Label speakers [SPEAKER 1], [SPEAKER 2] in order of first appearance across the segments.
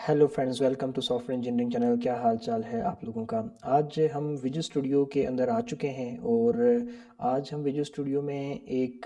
[SPEAKER 1] Hello friends, welcome to software engineering channel. क्या हाल चाल है आप लोगों का। आज हम विजुअल स्टूडियो के अंदर आ चुके हैं और आज हम विजुअल स्टूडियो में एक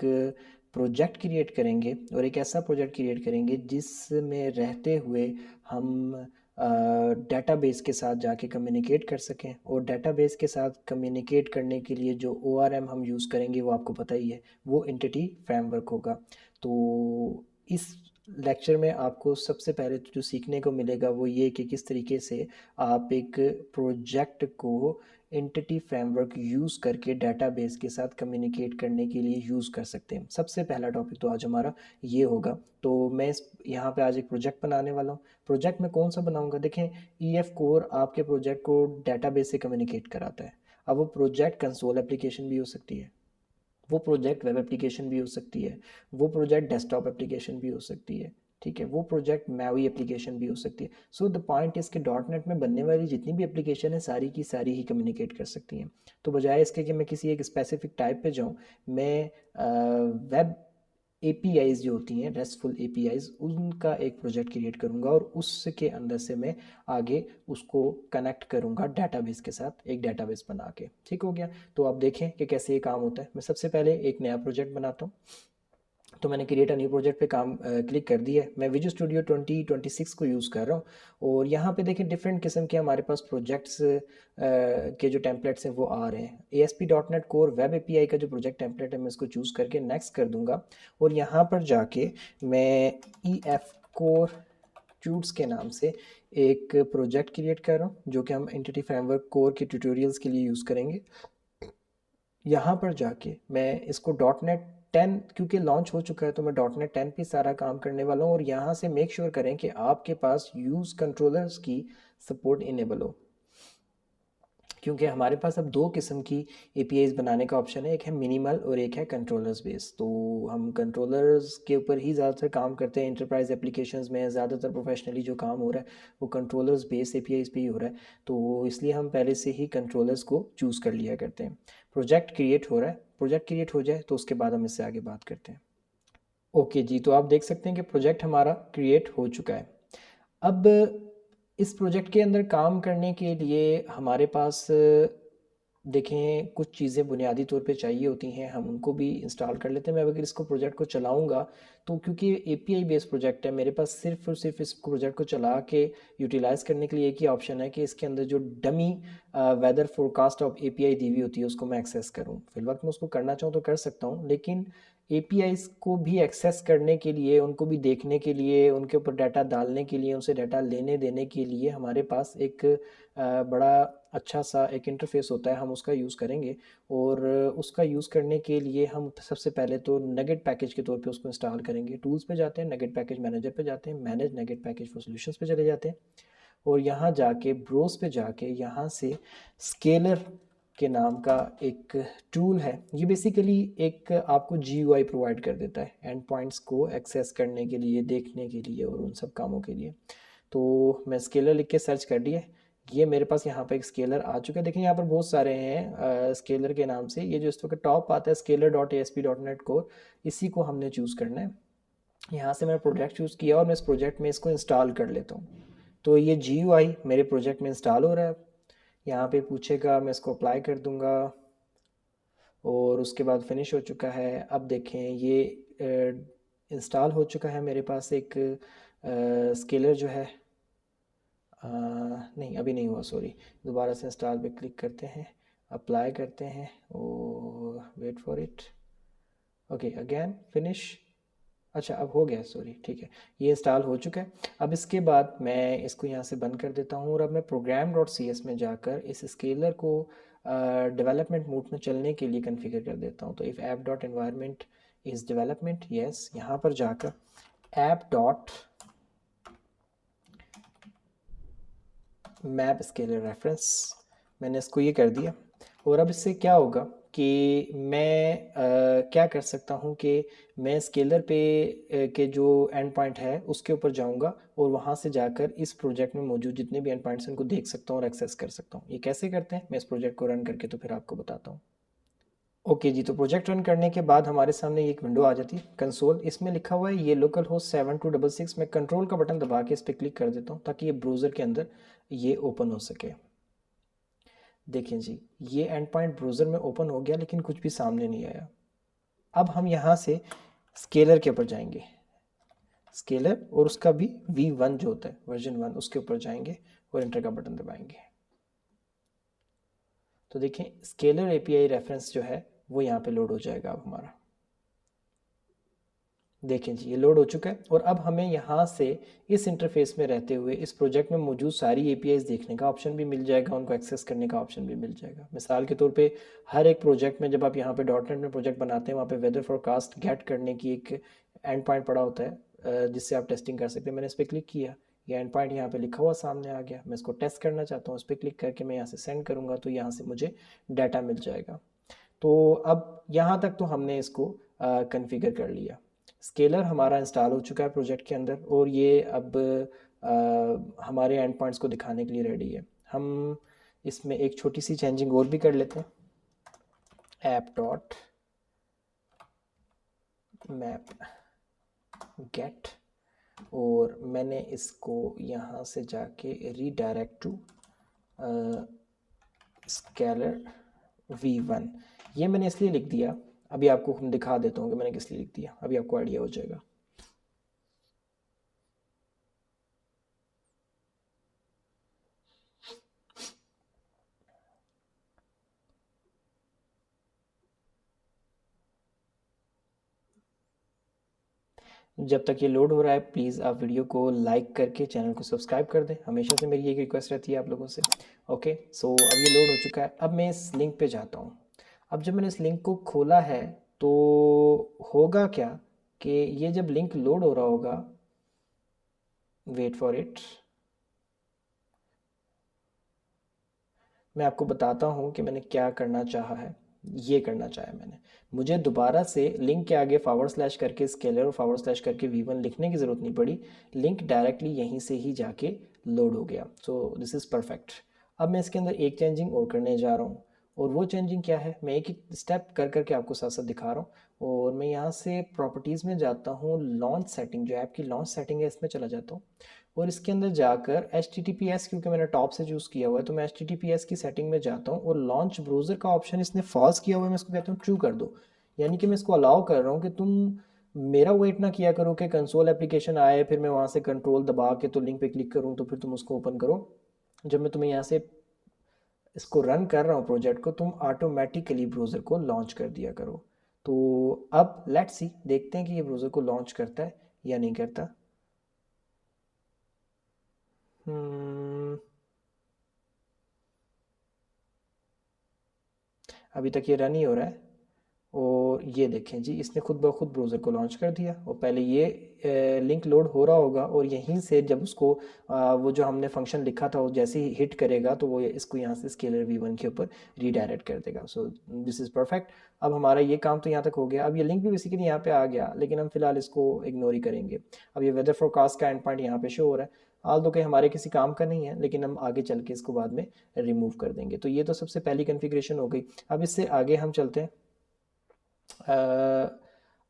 [SPEAKER 1] प्रोजेक्ट क्रिएट करेंगे और एक ऐसा प्रोजेक्ट क्रिएट करेंगे जिसमें रहते हुए हम डेटाबेस के साथ जाके कम्युनिकेट कर सकें। और डेटाबेस के साथ कम्युनिकेट करने के लिए जो ORM हम यूज़ करेंगे वो आपको पता ही है, वो एंटिटी फ्रेमवर्क होगा। तो इस लेक्चर में आपको सबसे पहले तो जो सीखने को मिलेगा वो ये कि किस तरीके से आप एक प्रोजेक्ट को एंटिटी फ्रेमवर्क यूज़ करके डेटाबेस के साथ कम्युनिकेट करने के लिए यूज़ कर सकते हैं। सबसे पहला टॉपिक तो आज हमारा ये होगा। तो मैं इस यहाँ पे आज एक प्रोजेक्ट बनाने वाला हूँ। प्रोजेक्ट में कौन सा बनाऊंगा, देखें, EF कोर आपके प्रोजेक्ट को डेटाबेस से कम्युनिकेट कराता है। अब वो प्रोजेक्ट कंसोल एप्लीकेशन भी हो सकती है, वो प्रोजेक्ट वेब एप्लीकेशन भी हो सकती है, वो प्रोजेक्ट डेस्कटॉप एप्लीकेशन भी हो सकती है, ठीक है, वो प्रोजेक्ट मैवी एप्लीकेशन भी हो सकती है। सो द पॉइंट इसके डॉट नेट में बनने वाली जितनी भी एप्लीकेशन है सारी की सारी ही कम्युनिकेट कर सकती हैं। तो बजाय इसके कि मैं किसी एक स्पेसिफिक टाइप पे जाऊँ, मैं वेब APIs जो होती हैं, रेस्टफुल APIs, उनका एक प्रोजेक्ट क्रिएट करूँगा और उसके अंदर से मैं आगे उसको कनेक्ट करूँगा डेटाबेस के साथ, एक डेटाबेस बना के। ठीक हो गया। तो आप देखें कि कैसे ये काम होता है। मैं सबसे पहले एक नया प्रोजेक्ट बनाता हूँ। तो मैंने क्रिएट अ न्यू प्रोजेक्ट पे काम क्लिक कर दिया है। मैं विजुअल स्टूडियो 2026 को यूज़ कर रहा हूँ और यहाँ पे देखें डिफरेंट किस्म के हमारे पास प्रोजेक्ट्स के जो टेम्पलेट्स हैं वो आ रहे हैं। ASP.NET कोर वेब API का जो प्रोजेक्ट टेम्पलेट है मैं इसको चूज़ करके नेक्स्ट कर दूंगा और यहाँ पर जाके मैं EF कोर चूट्स के नाम से एक प्रोजेक्ट क्रिएट कर रहा हूँ जो कि हम एंटिटी फ्रेमवर्क कोर के ट्यूटोरियल्स के लिए यूज़ करेंगे। यहाँ पर जाके मैं इसको .NET 10 क्योंकि लॉन्च हो चुका है तो मैं .NET 10 पे सारा काम करने वाला हूँ और यहाँ से मेक श्योर करें कि आपके पास यूज़ कंट्रोलर्स की सपोर्ट इनेबल हो, क्योंकि हमारे पास अब दो किस्म की APIs बनाने का ऑप्शन है, एक है मिनिमल और एक है कंट्रोलर्स बेस। तो हम कंट्रोलर्स के ऊपर ही ज़्यादातर काम करते हैं। इंटरप्राइज एप्लीकेशंस में ज़्यादातर प्रोफेशनली जो काम हो रहा है वो कंट्रोलर्स बेस APIs पे ही हो रहा है, तो इसलिए हम पहले से ही कंट्रोलर्स को चूज़ कर लिया करते हैं। प्रोजेक्ट क्रिएट हो रहा है, प्रोजेक्ट क्रिएट हो जाए तो उसके बाद हम इससे आगे बात करते हैं। ओके जी, तो आप देख सकते हैं कि प्रोजेक्ट हमारा क्रिएट हो चुका है। अब इस प्रोजेक्ट के अंदर काम करने के लिए हमारे पास देखें कुछ चीज़ें बुनियादी तौर पे चाहिए होती हैं, हम उनको भी इंस्टॉल कर लेते हैं। मैं अगर इसको प्रोजेक्ट को चलाऊंगा तो क्योंकि API बेस्ड प्रोजेक्ट है, मेरे पास सिर्फ और सिर्फ इस प्रोजेक्ट को चला के यूटिलाइज़ करने के लिए एक ही ऑप्शन है कि इसके अंदर जो dummy weather forecast of API दी हुई होती है उसको मैं एक्सेस करूँ। फिल वक्त मैं उसको करना चाहूँ तो कर सकता हूँ, लेकिन APIs को भी एक्सेस करने के लिए, उनको भी देखने के लिए, उनके ऊपर डाटा डालने के लिए, उनसे डाटा लेने देने के लिए हमारे पास एक बड़ा अच्छा सा एक इंटरफेस होता है, हम उसका यूज़ करेंगे। और उसका यूज़ करने के लिए हम सबसे पहले तो नगेट पैकेज के तौर पे उसको इंस्टॉल करेंगे। टूल्स पे जाते हैं, नगेट पैकेज मैनेजर पे जाते हैं, manage nugget package for solutions पे चले जाते हैं और यहाँ जाके ब्रोस पे जाके यहाँ से स्केलर के नाम का एक टूल है। ये बेसिकली एक आपको GUI प्रोवाइड कर देता है एंड पॉइंट्स को एक्सेस करने के लिए, देखने के लिए और उन सब कामों के लिए। तो मैं स्केलर लिख के सर्च कर दिया, ये मेरे पास यहाँ पे एक स्केलर आ चुका है। देखिए यहाँ पर बहुत सारे हैं स्केलर के नाम से। ये जो इस वक्त टॉप आता है scalar.asp.NET कोर, इसी को हमने चूज़ करना है। यहाँ से मैंने प्रोजेक्ट चूज़ किया और मैं इस प्रोजेक्ट में इसको इंस्टॉल कर लेता हूँ। तो ये GUI मेरे प्रोजेक्ट में इंस्टॉल हो रहा है। यहाँ पे पूछेगा, मैं इसको अप्लाई कर दूँगा और उसके बाद फिनिश हो चुका है। अब देखें ये इंस्टॉल हो चुका है मेरे पास एक स्केलर जो है। नहीं, अभी नहीं हुआ, सॉरी। दोबारा से इंस्टॉल पे क्लिक करते हैं, अप्लाई करते हैं और wait for it. Okay, again finish. अच्छा, अब हो गया, सॉरी, ठीक है, ये इंस्टॉल हो चुका है। अब इसके बाद मैं इसको यहाँ से बंद कर देता हूँ और अब मैं program.cs में जाकर इस स्केलर को डेवलपमेंट मोड में चलने के लिए कन्फिगर कर देता हूँ। तो if app dot environment is development, yes, यहाँ पर जाकर app dot map scalar reference, मैंने इसको ये कर दिया। और अब इससे क्या होगा कि मैं क्या कर सकता हूँ कि मैं स्केलर पे के जो एंड पॉइंट है उसके ऊपर जाऊँगा और वहाँ से जाकर इस प्रोजेक्ट में मौजूद जितने भी एंड पॉइंट्स हैं उनको देख सकता हूँ और एक्सेस कर सकता हूँ। ये कैसे करते हैं मैं इस प्रोजेक्ट को रन करके तो फिर आपको बताता हूँ। ओके जी, तो प्रोजेक्ट रन करने के बाद हमारे सामने एक विंडो आ जाती है, कंसोल। इसमें लिखा हुआ है ये लोकल होस्ट 7266। मैं कंट्रोल का बटन दबा के इस पर क्लिक कर देता हूँ ताकि ये ब्राउज़र के अंदर ये ओपन हो सके। देखें जी, ये एंड पॉइंट ब्राउज़र में ओपन हो गया लेकिन कुछ भी सामने नहीं आया। अब हम यहाँ से स्केलर के ऊपर जाएंगे, स्केलर और उसका भी V1 जो होता है वर्जन 1, उसके ऊपर जाएंगे और एंटर का बटन दबाएंगे। तो देखें स्केलर एपीआई रेफरेंस जो है वो यहाँ पे लोड हो जाएगा अब हमारा। देखें जी, ये लोड हो चुका है और अब हमें यहाँ से इस इंटरफेस में रहते हुए इस प्रोजेक्ट में मौजूद सारी एपीआईज देखने का ऑप्शन भी मिल जाएगा, उनको एक्सेस करने का ऑप्शन भी मिल जाएगा। मिसाल के तौर पे हर एक प्रोजेक्ट में जब आप यहाँ पे डॉट नेट में प्रोजेक्ट बनाते हैं, वहाँ पे वेदर फोरकास्ट गेट करने की एक एंड पॉइंट पड़ा होता है जिससे आप टेस्टिंग कर सकते हैं। मैंने इस पर क्लिक किया, ये एंड पॉइंट यहाँ पे लिखा हुआ सामने आ गया। मैं इसको टेस्ट करना चाहता हूँ, इस पर क्लिक करके मैं यहाँ से सेंड करूँगा तो यहाँ से मुझे डाटा मिल जाएगा। तो अब यहाँ तक तो हमने इसको कन्फिगर कर लिया। स्केलर हमारा इंस्टॉल हो चुका है प्रोजेक्ट के अंदर और ये अब हमारे एंड पॉइंट्स को दिखाने के लिए रेडी है। हम इसमें एक छोटी सी चेंजिंग और भी कर लेते हैं, ऐप डॉट मैप गेट, और मैंने इसको यहाँ से जाके रीडायरेक्ट टू स्केलर V1, ये मैंने इसलिए लिख दिया। अभी आपको हम दिखा देता हूँ कि मैंने किस लिए लिख दिया, अभी आपको आइडिया हो जाएगा। जब तक ये लोड हो रहा है प्लीज़ आप वीडियो को लाइक करके चैनल को सब्सक्राइब कर दें, हमेशा से मेरी एक रिक्वेस्ट रहती है आप लोगों से। ओके, सो अब ये लोड हो चुका है। अब मैं इस लिंक पे जाता हूँ। अब जब मैंने इस लिंक को खोला है तो होगा क्या कि ये जब लिंक लोड हो रहा होगा, वेट फॉर इट, मैं आपको बताता हूँ कि मैंने क्या करना चाहा है। ये करना चाहा है मैंने, मुझे दोबारा से लिंक के आगे / करके स्केलर और / करके V1 लिखने की ज़रूरत नहीं पड़ी। लिंक डायरेक्टली यहीं से ही जाके लोड हो गया। So this is perfect. अब मैं इसके अंदर एक चेंजिंग और करने जा रहा हूँ, और वो चेंजिंग क्या है मैं एक एक स्टेप कर करके आपको साथ साथ दिखा रहा हूँ। और मैं यहाँ से प्रॉपर्टीज़ में जाता हूँ, लॉन्च सेटिंग, जो ऐप की लॉन्च सेटिंग है इसमें चला जाता हूँ, और इसके अंदर जाकर HTTPS, क्योंकि मैंने टॉप से चूज़ किया हुआ है तो मैं HTTPS की सेटिंग में जाता हूँ और लॉन्च ब्राउज़र का ऑप्शन इसने फॉल्स किया हुआ है, मैं इसको कहता हूँ ट्रू कर दो। यानी कि मैं इसको अलाउ कर रहा हूँ कि तुम मेरा वेट ना किया करो कि कंसोल एप्लीकेशन आए फिर मैं वहाँ से कंट्रोल दबा के तो लिंक पे क्लिक करूँ तो फिर तुम उसको ओपन करो। जब मैं तुम्हें यहाँ से इसको रन कर रहा हूँ प्रोजेक्ट को, तुम ऑटोमेटिकली ब्राउज़र को लॉन्च कर दिया करो। तो अब लेट्स सी, देखते हैं कि ये ब्राउज़र को लॉन्च करता है या नहीं करता। अभी तक ये रन ही हो रहा है, और ये देखें जी इसने खुद ब खुद ब्राउज़र को लॉन्च कर दिया। और पहले ये लिंक लोड हो रहा होगा और यहीं से जब उसको वो जो हमने फंक्शन लिखा था वो जैसे ही हिट करेगा तो वो इसको यहाँ से स्केलर V1 के ऊपर रीडायरेक्ट कर देगा। So this is perfect. अब हमारा ये काम तो यहाँ तक हो गया। अब ये लिंक भी बेसिकली यहाँ पे आ गया लेकिन हम फिलहाल इसको इग्नोर ही करेंगे। अब ये वेदर फोरकास्ट का एंड पॉइंट यहाँ पे शो हो रहा है, हाल तो कि हमारे किसी काम का नहीं है लेकिन हम आगे चल के इसको बाद में रिमूव कर देंगे। तो ये तो सबसे पहली कन्फिग्रेशन हो गई। अब इससे आगे हम चलते हैं।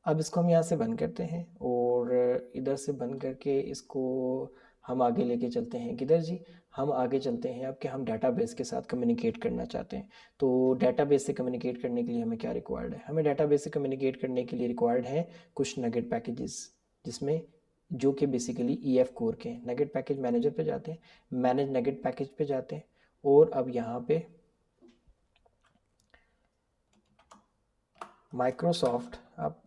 [SPEAKER 1] अब इसको हम यहाँ से बंद करते हैं और इधर से बंद करके इसको हम आगे लेके चलते हैं। किधर जी, हम आगे चलते हैं अब कि हम डेटाबेस के साथ कम्युनिकेट करना चाहते हैं। तो डेटाबेस से कम्युनिकेट करने के लिए हमें क्या रिक्वायर्ड है, हमें डेटाबेस से कम्युनिकेट करने के लिए रिक्वायर्ड है कुछ नगेट पैकेजेस, जिसमें जो कि बेसिकली EF कोर के हैं। नगेट पैकेज मैनेजर पे जाते हैं, मैनेज नगेट पैकेज पे जाते हैं, और अब यहाँ पे माइक्रोसॉफ्ट आप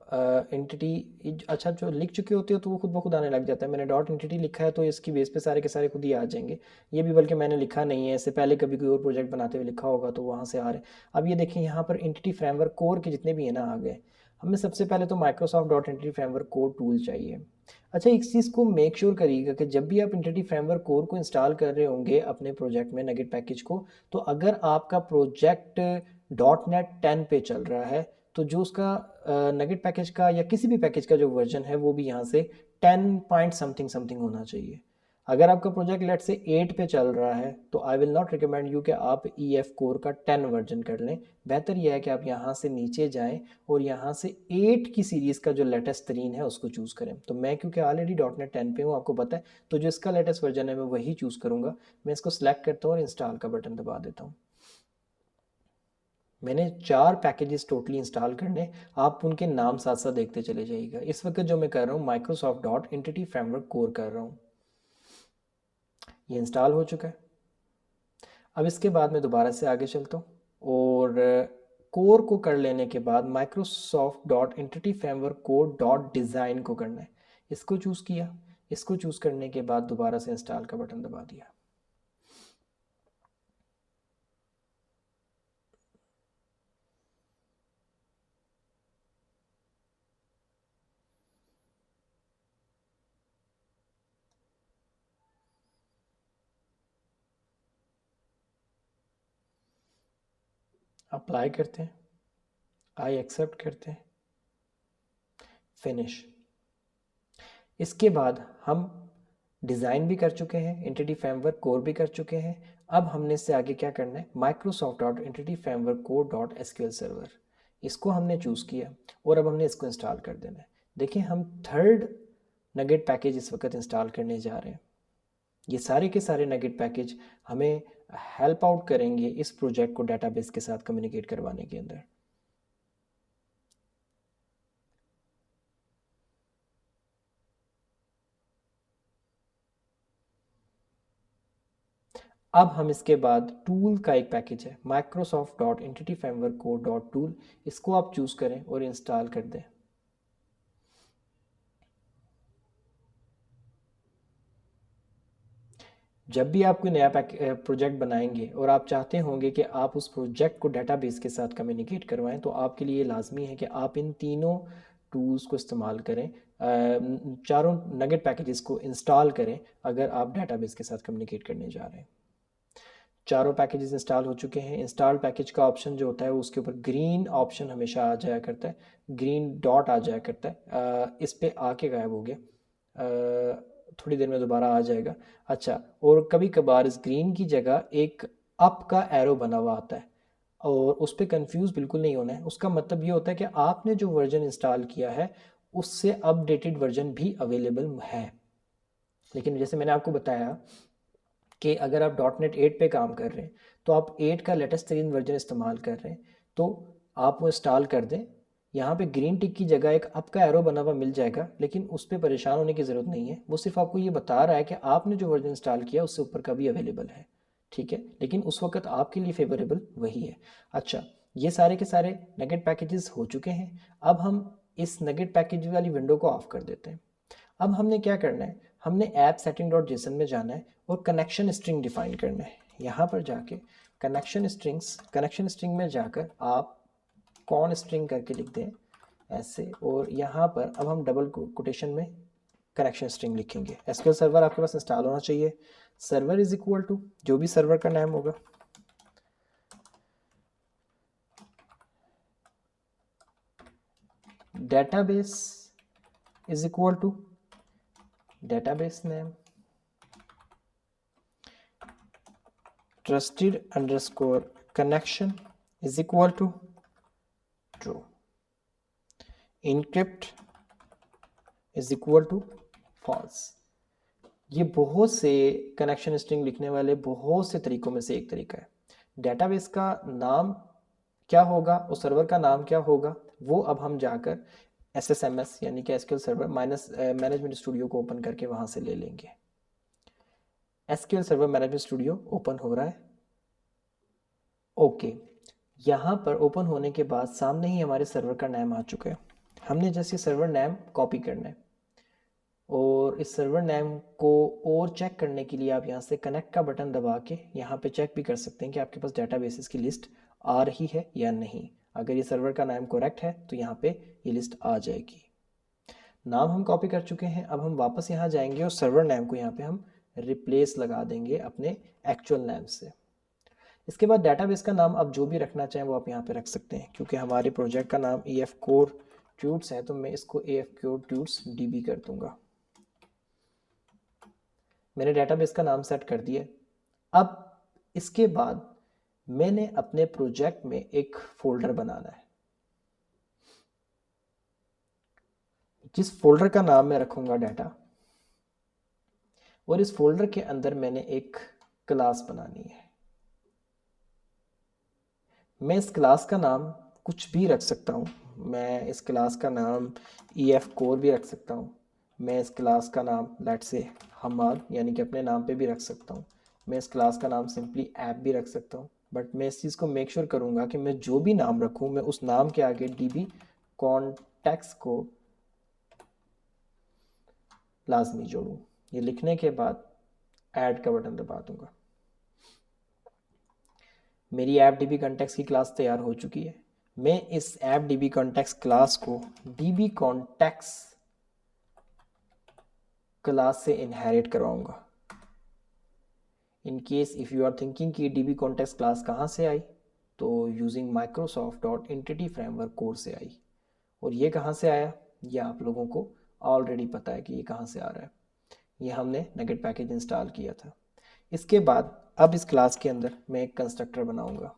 [SPEAKER 1] एंटिटी, अच्छा जो लिख चुके होते हो तो वो खुद ब खुद आने लग जाता है। मैंने डॉट एंटिटी लिखा है तो इसकी बेस पे सारे के सारे खुद ही आ जाएंगे। ये भी बल्कि मैंने लिखा नहीं है, इससे पहले कभी कोई और प्रोजेक्ट बनाते हुए लिखा होगा तो वहाँ से आ रहे हैं। अब ये देखें यहाँ पर एंटिटी फ्रेमवर्क कोर के जितने भी हैं ना आ गए। हमें सबसे पहले तो Microsoft dot entity framework core tool चाहिए। अच्छा, एक चीज़ को मेक श्योर करिएगा कि जब भी आप एंटिटी फ्रेमवर्क कोर को इंस्टॉल कर रहे होंगे अपने प्रोजेक्ट में नगेट पैकेज को, तो अगर आपका प्रोजेक्ट .NET 10 पे चल रहा है तो जो उसका नगेट पैकेज का या किसी भी पैकेज का जो वर्जन है वो भी यहाँ से 10 पॉइंट समथिंग समथिंग होना चाहिए। अगर आपका प्रोजेक्ट लेट से 8 पे चल रहा है तो I will not recommend you कि आप EF कोर का 10 वर्जन कर लें। बेहतर यह है कि आप यहाँ से नीचे जाएं और यहाँ से 8 की सीरीज़ का जो लेटेस्ट तरीन है उसको चूज़ करें। तो मैं क्योंकि ऑलरेडी .NET 10 पे हूँ, आपको पता है, तो जो इसका लेटेस्ट वर्जन है मैं वही चूज़ करूँगा। मैं इसको सेलेक्ट करता हूँ और इंस्टॉल का बटन दबा देता हूँ। मैंने 4 पैकेजेस टोटली इंस्टॉल करने, आप उनके नाम साथ साथ देखते चले जाइएगा। इस वक्त जो मैं कर रहा हूँ Microsoft dot entity framework core कर रहा हूँ। ये इंस्टॉल हो चुका है। अब इसके बाद मैं दोबारा से आगे चलता हूँ और कोर को कर लेने के बाद Microsoft dot entity framework core dot design को करना है। इसको चूज़ किया। इसको चूज़ करने के बाद दोबारा से इंस्टॉल का बटन दबा दिया। अप्लाई करते हैं, आई एक्सेप्ट करते हैं, फिनिश। इसके बाद हम डिज़ाइन भी कर चुके हैं, एंटिटी फ्रेमवर्क कोर भी कर चुके हैं। अब हमने इससे आगे क्या करना है, Microsoft dot entity framework core dot SQL server, इसको हमने चूज़ किया और अब हमने इसको इंस्टॉल कर देना है। देखिए हम थर्ड नगेट पैकेज इस वक्त इंस्टॉल करने जा रहे हैं। ये सारे के सारे नगेट पैकेज हमें हेल्प आउट करेंगे इस प्रोजेक्ट को डेटाबेस के साथ कम्युनिकेट करवाने के अंदर। अब हम इसके बाद टूल का एक पैकेज है Microsoft dot entity framework core dot tool, इसको आप चूज़ करें और इंस्टॉल कर दें। जब भी आप कोई नया प्रोजेक्ट बनाएंगे और आप चाहते होंगे कि आप उस प्रोजेक्ट को डेटाबेस के साथ कम्युनिकेट करवाएं, तो आपके लिए लाजमी है कि आप इन तीनों टूल्स को इस्तेमाल करें, चारों नगेट पैकेजेस को इंस्टॉल करें अगर आप डेटाबेस के साथ कम्युनिकेट करने जा रहे हैं। चारों पैकेजेस इंस्टॉल हो चुके हैं। इंस्टॉल पैकेज का ऑप्शन जो होता है उसके ऊपर ग्रीन ऑप्शन हमेशा आ जाया करता है, ग्रीन डॉट आ जाया करता है। इस पे आके गायब हो गया, थोड़ी देर में दोबारा आ जाएगा। अच्छा, और कभी कभार इस ग्रीन की जगह एक अप का एरो बना हुआ आता है और उस पर कंफ्यूज बिल्कुल नहीं होना है। उसका मतलब ये होता है कि आपने जो वर्जन इंस्टॉल किया है उससे अपडेटेड वर्जन भी अवेलेबल है। लेकिन जैसे मैंने आपको बताया कि अगर आप .NET 8 पे काम कर रहे हैं तो आप 8 का लेटेस्ट तरीन वर्जन इस्तेमाल कर रहे हैं, तो आप वो इंस्टॉल कर दें। यहाँ पे ग्रीन टिक की जगह एक अप का एरो बना हुआ मिल जाएगा, लेकिन उस पर परेशान होने की ज़रूरत नहीं है। वो सिर्फ आपको ये बता रहा है कि आपने जो वर्जन इंस्टॉल किया उससे ऊपर का भी अवेलेबल है, ठीक है, लेकिन उस वक्त आपके लिए फेवरेबल वही है। अच्छा, ये सारे के सारे नगेट पैकेजेस हो चुके हैं। अब हम इस नगेट पैकेज वाली विंडो को ऑफ कर देते हैं। अब हमने क्या करना है, हमने ऐप सेटिंग डॉट जेसन में जाना है और कनेक्शन स्ट्रिंग डिफाइन करना है। यहाँ पर जाके कनेक्शन स्ट्रिंग में जाकर आप कौन स्ट्रिंग करके लिख दें ऐसे, और यहाँ पर अब हम डबल कोटेशन में कनेक्शन स्ट्रिंग लिखेंगे। एसक्यूएल सर्वर आपके पास इंस्टॉल होना चाहिए। सर्वर इज इक्वल टू जो भी सर्वर का नाम होगा, database is equal to database name, trusted underscore connection is equal to true, encrypt is equal to false। ये बहुत से कनेक्शन स्ट्रिंग लिखने वाले बहुत से तरीकों में से एक तरीका है। डेटाबेस का नाम क्या होगा और सर्वर का नाम क्या होगा वो अब हम जाकर SSMS यानी कि SQL server minus management studio को ओपन करके वहां से ले लेंगे। SQL server management studio open हो रहा है। ओके, यहाँ पर ओपन होने के बाद सामने ही हमारे सर्वर का नाम आ चुका है। हमने जैसे सर्वर नाम कॉपी करना है और इस सर्वर नेम को और चेक करने के लिए आप यहाँ से कनेक्ट का बटन दबा के यहाँ पे चेक भी कर सकते हैं कि आपके पास डेटाबेसेस की लिस्ट आ रही है या नहीं। अगर ये सर्वर का नाम करेक्ट है तो यहाँ पे ये लिस्ट आ जाएगी। नाम हम कॉपी कर चुके हैं। अब हम वापस यहाँ जाएंगे और सर्वर नेम को यहाँ पे हम रिप्लेस लगा देंगे अपने एक्चुअल नेम से। इसके बाद डेटाबेस का नाम आप जो भी रखना चाहें वो आप यहाँ पे रख सकते हैं। क्योंकि हमारे प्रोजेक्ट का नाम EF कोर ट्यूट्स है तो मैं इसको EF कोर ट्यूट्स DB कर दूंगा। मैंने डेटाबेस का नाम सेट कर दिया। अब इसके बाद मैंने अपने प्रोजेक्ट में एक फोल्डर बनाना है, जिस फोल्डर का नाम मैं रखूंगा डाटा, और इस फोल्डर के अंदर मैंने एक क्लास बनानी है। मैं इस क्लास का नाम कुछ भी रख सकता हूँ। मैं इस क्लास का नाम EF कोर भी रख सकता हूँ। मैं इस क्लास का नाम लेट्स से हमाद यानी कि अपने नाम पे भी रख सकता हूँ। मैं इस क्लास का नाम सिंपली ऐप भी रख सकता हूँ। बट मैं इस चीज़ को मेक श्योर करूँगा कि मैं जो भी नाम रखूँ मैं उस नाम के आगे DB कॉन्टेक्स्ट को लाजमी जोड़ूँ। ये लिखने के बाद ऐड का बटन दबा दूंगा। मेरी ऐप DB कॉन्टेक्स्ट की क्लास तैयार हो चुकी है। मैं इस ऐप DB कॉन्टेक्स्ट क्लास को DB कॉन्टेक्स्ट क्लास से इनहेरिट करवाऊंगा। In case if you are thinking कि DB कॉन्टेक्स्ट क्लास कहाँ से आई, तो using Microsoft dot entity framework core से आई। और ये कहाँ से आया, ये आप लोगों को ऑलरेडी पता है कि ये कहाँ से आ रहा है। ये हमने नगेट पैकेज इंस्टॉल किया था। इसके बाद अब इस क्लास के अंदर मैं एक कंस्ट्रक्टर बनाऊंगा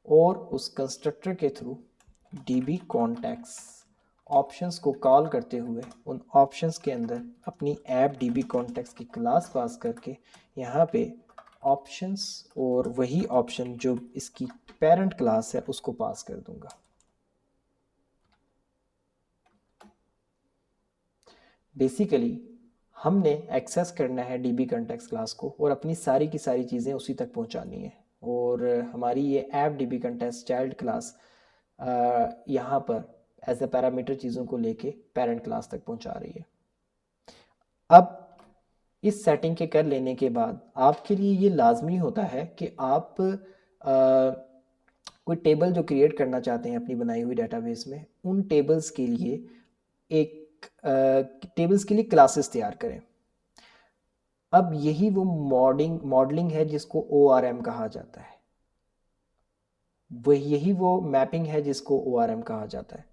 [SPEAKER 1] और उस कंस्ट्रक्टर के थ्रू DB कॉन्टेक्स्ट ऑप्शंस को कॉल करते हुए उन ऑप्शंस के अंदर अपनी ऐप DB कॉन्टेक्स्ट की क्लास पास करके यहाँ पे ऑप्शंस और वही ऑप्शन जो इसकी पेरेंट क्लास है उसको पास कर दूंगा। बेसिकली हमने एक्सेस करना है DB कॉन्टेक्स्ट क्लास को और अपनी सारी की सारी चीज़ें उसी तक पहुंचानी है। और हमारी ये app DB context child class यहाँ पर एज ए पैरामीटर चीज़ों को लेके पेरेंट क्लास तक पहुंचा रही है। अब इस सेटिंग के कर लेने के बाद आपके लिए ये लाजमी होता है कि आप कोई टेबल जो क्रिएट करना चाहते हैं अपनी बनाई हुई डेटाबेस में, उन टेबल्स के लिए क्लासेस तैयार करें। अब यही वो मॉडलिंग है जिसको ORM कहा जाता है। यही वो मैपिंग है जिसको ORM कहा जाता है,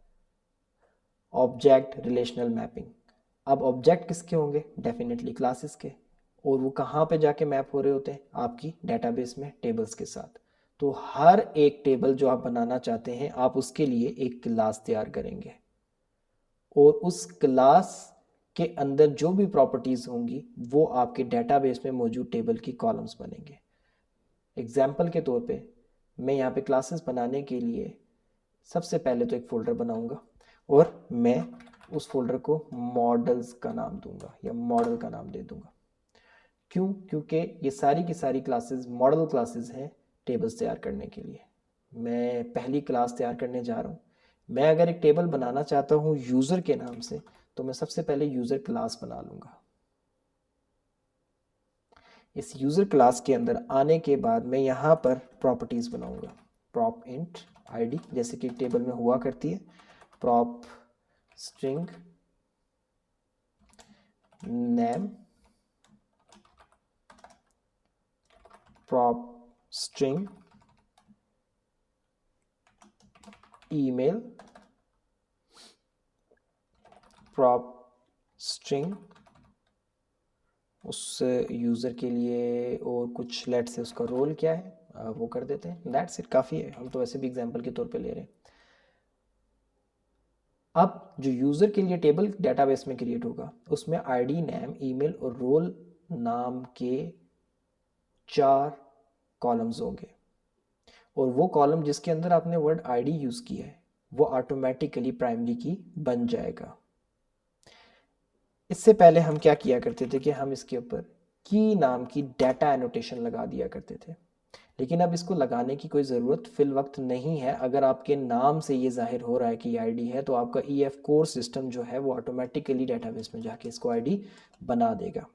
[SPEAKER 1] ऑब्जेक्ट रिलेशनल मैपिंग। अब ऑब्जेक्ट किसके होंगे, डेफिनेटली क्लासेस के। और वो कहाँ पे जाके मैप हो रहे होते हैं, आपकी डेटाबेस में टेबल्स के साथ। तो हर एक टेबल जो आप बनाना चाहते हैं आप उसके लिए एक क्लास तैयार करेंगे और उस क्लास के अंदर जो भी प्रॉपर्टीज़ होंगी वो आपके डेटाबेस में मौजूद टेबल की कॉलम्स बनेंगे। एग्जाम्पल के तौर पे मैं यहाँ पे क्लासेस बनाने के लिए सबसे पहले तो एक फ़ोल्डर बनाऊंगा और मैं उस फोल्डर को मॉडल्स का नाम दूंगा या मॉडल का नाम दे दूंगा। क्यों, क्योंकि ये सारी की सारी क्लासेस मॉडल क्लासेस हैं टेबल्स तैयार करने के लिए। मैं पहली क्लास तैयार करने जा रहा हूँ। मैं अगर एक टेबल बनाना चाहता हूँ यूज़र के नाम से तो मैं सबसे पहले यूज़र क्लास बना लूँगा। इस यूज़र क्लास के अंदर आने के बाद मैं यहाँ पर प्रॉपर्टीज़ बनाऊँगा, प्रॉप इंट ID जैसे कि टेबल में हुआ करती है, prop string name, prop string email, prop string उस यूज़र के लिए और कुछ लेट से उसका रोल क्या है वो कर देते हैं। दैट्स इट, काफ़ी है, हम तो वैसे भी एग्जांपल के तौर पे ले रहे हैं। अब जो यूज़र के लिए टेबल डेटाबेस में क्रिएट होगा उसमें ID नेम ईमेल और रोल नाम के 4 कॉलम्स होंगे और वो कॉलम जिसके अंदर आपने वर्ड ID यूज़ किया है वो ऑटोमेटिकली प्राइमरी की बन जाएगा। इससे पहले हम क्या किया करते थे कि हम इसके ऊपर की नाम की डाटा एनोटेशन लगा दिया करते थे, लेकिन अब इसको लगाने की कोई ज़रूरत फिल वक्त नहीं है। अगर आपके नाम से ये जाहिर हो रहा है कि ID है तो आपका EF कोर सिस्टम जो है वो ऑटोमेटिकली डेटाबेस में जाके इसको ID बना देगा।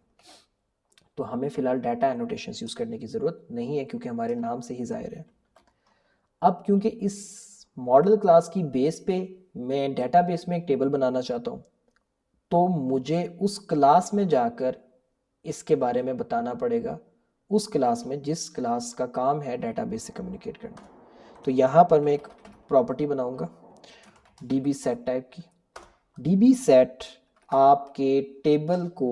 [SPEAKER 1] तो हमें फ़िलहाल डाटा एनोटेशन यूज़ करने की ज़रूरत नहीं है क्योंकि हमारे नाम से ही जाहिर है। अब क्योंकि इस मॉडल क्लास की बेस पे मैं डेटाबेस में एक टेबल बनाना चाहता हूँ तो मुझे उस क्लास में जाकर इसके बारे में बताना पड़ेगा, उस क्लास में जिस क्लास का काम है डेटाबेस से कम्युनिकेट करना। तो यहाँ पर मैं एक प्रॉपर्टी बनाऊंगा DB सेट टाइप की। DB सेट आपके टेबल को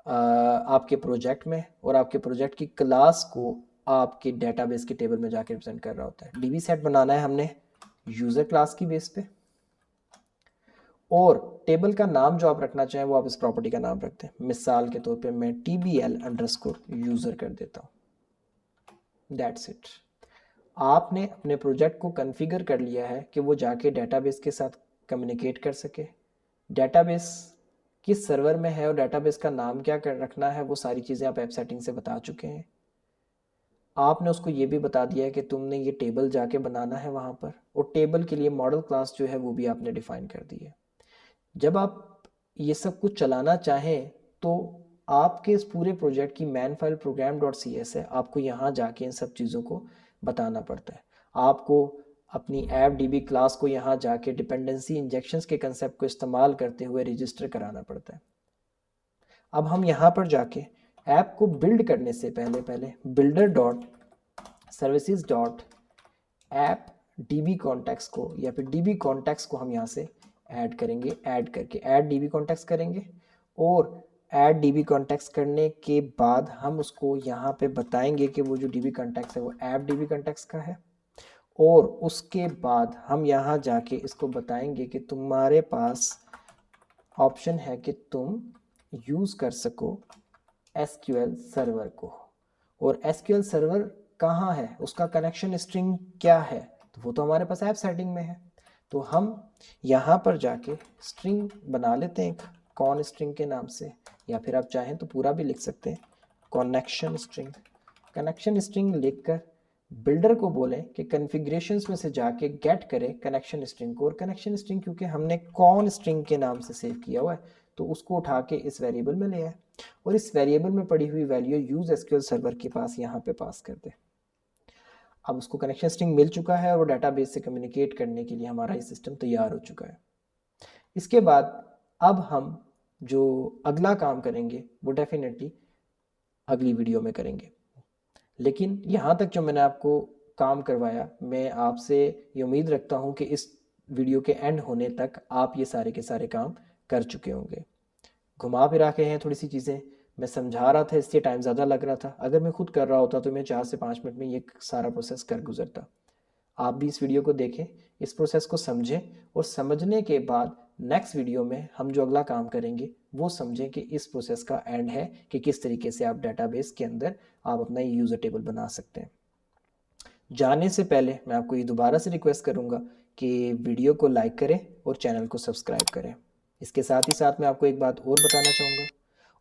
[SPEAKER 1] आपके प्रोजेक्ट में और आपके प्रोजेक्ट की क्लास को आपके डेटाबेस के टेबल में जाके रिप्रेजेंट कर रहा होता है। डीबी सेट बनाना है हमने यूज़र क्लास की बेस पे, और टेबल का नाम जो आप रखना चाहें वो आप इस प्रॉपर्टी का नाम रखते हैं। मिसाल के तौर पे मैं tbl_user कर देता हूँ। That's it. आपने अपने प्रोजेक्ट को कॉन्फ़िगर कर लिया है कि वो जाके डेटाबेस के साथ कम्युनिकेट कर सके। डेटाबेस किस सर्वर में है और डेटाबेस का नाम क्या कर रखना है, वो सारी चीज़ें आप ऐप सेटिंग से बता चुके हैं। आपने उसको ये भी बता दिया है कि तुमने ये टेबल जाके बनाना है वहाँ पर, और टेबल के लिए मॉडल क्लास जो है वो भी आपने डिफाइन कर दी है। जब आप ये सब कुछ चलाना चाहें तो आपके इस पूरे प्रोजेक्ट की मैन फाइल program.cs है, आपको यहाँ जाके इन सब चीज़ों को बताना पड़ता है। आपको अपनी ऐप डीबी क्लास को यहाँ जाके डिपेंडेंसी इंजेक्शंस के कंसेप्ट को इस्तेमाल करते हुए रजिस्टर कराना पड़ता है। अब हम यहाँ पर जाके ऐप को बिल्ड करने से पहले builder dot services dot app dB context को या फिर डीबी कॉन्टेक्स्ट को हम यहाँ से ऐड करेंगे। ऐड करके ऐड डीबी कॉन्टेक्स्ट करेंगे, और ऐड डीबी कॉन्टेक्स्ट करने के बाद हम उसको यहाँ पे बताएंगे कि वो जो डीबी कॉन्टेक्स्ट है वो ऐप डीबी कॉन्टेक्स्ट का है। और उसके बाद हम यहाँ जाके इसको बताएंगे कि तुम्हारे पास ऑप्शन है कि तुम यूज़ कर सको एसक्यूएल सर्वर को। और एसक्यूएल सर्वर कहाँ है, उसका कनेक्शन स्ट्रिंग क्या है, तो वो तो हमारे पास ऐप सेटिंग में है। तो हम यहाँ पर जाके स्ट्रिंग बना लेते हैं कॉन स्ट्रिंग के नाम से, या फिर आप चाहें तो पूरा भी लिख सकते हैं कनेक्शन स्ट्रिंग। कनेक्शन स्ट्रिंग लिखकर बिल्डर को बोलें कि कॉन्फ़िगरेशंस में से जाके गेट करे कनेक्शन स्ट्रिंग को। और कनेक्शन स्ट्रिंग क्योंकि हमने कॉन स्ट्रिंग के नाम से सेव किया हुआ है तो उसको उठा के इस वेरिएबल में ले आए, और इस वेरिएबल में पड़ी हुई वैल्यू यूज एसक्यूएल सर्वर के पास यहाँ पे पास कर दे। अब उसको कनेक्शन स्ट्रिंग मिल चुका है और वो डाटाबेस से कम्युनिकेट करने के लिए हमारा ये सिस्टम तैयार हो चुका है। इसके बाद अब हम जो अगला काम करेंगे वो डेफिनेटली अगली वीडियो में करेंगे, लेकिन यहाँ तक जो मैंने आपको काम करवाया, मैं आपसे ये उम्मीद रखता हूँ कि इस वीडियो के एंड होने तक आप ये सारे के सारे काम कर चुके होंगे। घुमा फिरा के हैं थोड़ी सी चीज़ें, मैं समझा रहा था इसलिए टाइम ज़्यादा लग रहा था। अगर मैं खुद कर रहा होता तो मैं 4 से 5 मिनट में ये सारा प्रोसेस कर गुजरता। आप भी इस वीडियो को देखें, इस प्रोसेस को समझें, और समझने के बाद नेक्स्ट वीडियो में हम जो अगला काम करेंगे वो समझें कि इस प्रोसेस का एंड है कि किस तरीके से आप डेटाबेस के अंदर आप अपना यूज़र टेबल बना सकते हैं। जाने से पहले मैं आपको ये दोबारा से रिक्वेस्ट करूँगा कि वीडियो को लाइक करें और चैनल को सब्सक्राइब करें। इसके साथ ही साथ मैं आपको एक बात और बताना चाहूँगा,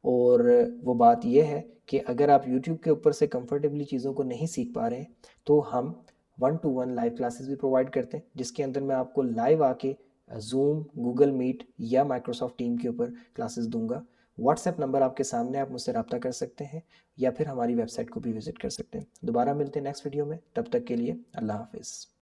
[SPEAKER 1] और वो बात यह है कि अगर आप YouTube के ऊपर से कंफर्टेबली चीज़ों को नहीं सीख पा रहे हैं तो हम 1-to-1 लाइव क्लासेस भी प्रोवाइड करते हैं, जिसके अंदर मैं आपको लाइव आके जूम, गूगल मीट या माइक्रोसॉफ्ट टीम के ऊपर क्लासेस दूंगा। व्हाट्सएप नंबर आपके सामने, आप मुझसे रब्ता कर सकते हैं या फिर हमारी वेबसाइट को भी विजिट कर सकते हैं। दोबारा मिलते हैं नेक्स्ट वीडियो में, तब तक के लिए अल्लाह हाफिज़।